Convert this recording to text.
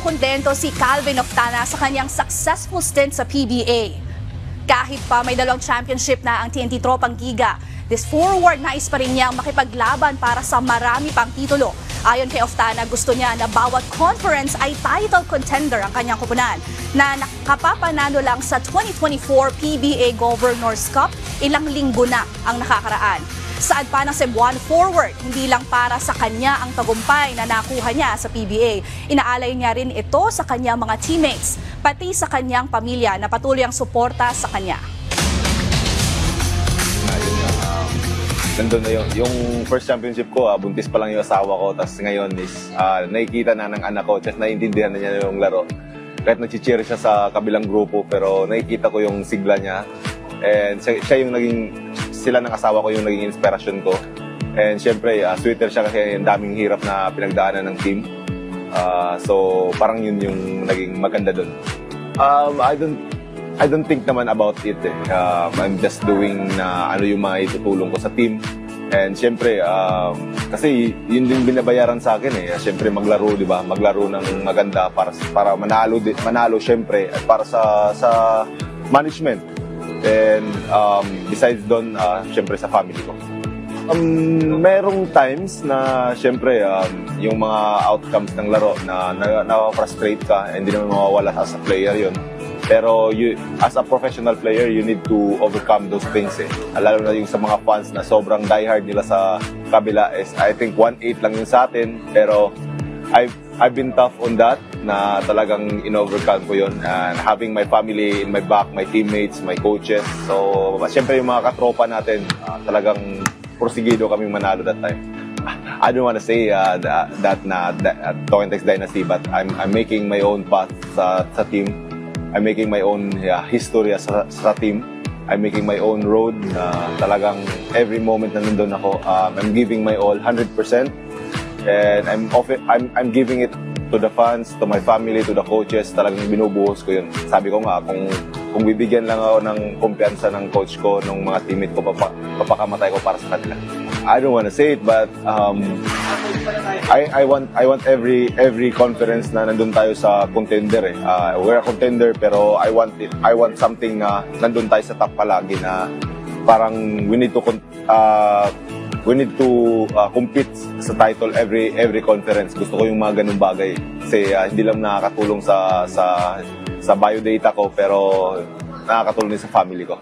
kontento si Calvin Oftana sa kanyang successful stint sa PBA. Kahit pa may 2 championship na ang TNT Tropang Giga, this forward nais pa rin niyang makipaglaban para sa marami pang titulo. Ayon kay Oftana, gusto niya na bawat conference ay title contender ang kanyang kupunan, na nakapapanalo lang sa 2024 PBA Governors Cup, ilang linggo na ang nakakaraan. Saad pa ng Cebuano forward, hindi lang para sa kanya ang tagumpay na nakuha niya sa PBA. Inaalay niya rin ito sa kanyang mga teammates, pati sa kanyang pamilya na patuloy ang suporta sa kanya. Nandun na yun. Yung first championship ko, buntis pa lang yung asawa ko. Tapos ngayon is nakikita na ng anak ko. Just naiintindihan na niya yung laro. Kahit nag-cheer siya sa kabilang grupo, pero nakikita ko yung sigla niya. And siya yung sila ng asawa ko yung naging inspirasyon ko. And syempre, sweeter siya kasi ang daming hirap na pinagdaanan ng team. So parang yun yung naging maganda dun. I don't think naman about it eh. I'm just doing ano yung mga itutulong ko sa team. And syempre, kasi yun din binabayaran sa akin eh. Syempre maglaro, di ba? Maglaro ng maganda para manalo syempre at para sa management. And besides doon, syempre sa family ko. Merong times na syempre yung mga outcomes ng laro na na-frustrate ka, hindi naman mawawala as a player yun. Pero as a professional player, you need to overcome those things eh. Lalo na yung sa mga fans na sobrang diehard nila sa kabila is I think 1-8 lang yun sa atin. Pero I've been tough on that na talagang in-overcome ko yun. And having my family in my back, my teammates, my coaches. So syempre yung mga katropa natin, talagang porsigido kaming manalo that time. I don't want to say that Tokentex Dynasty, but I'm making my own path sa team. I'm making my own history sa team. I'm making my own road. Talagang every moment na nandun ako, I'm giving my all 100%. And I'm giving it to the fans, to my family, to the coaches. Talagang binubuhos ko yun. Sabi ko nga, kung bibigyan lang ako ng kumpiyansa ng coach ko, ng mga teammate ko, papakamatay ko para sa kanila. I don't want to say it, but I want every conference na nandun tayo sa contender eh. We're a contender, pero I want something na nandun tayo sa top palagi na parang we need to compete sa title every conference. Gusto ko yung mga ganung bagay kasi hindi lang nakakatulong sa biodata ko, pero nakakatulong din sa family ko.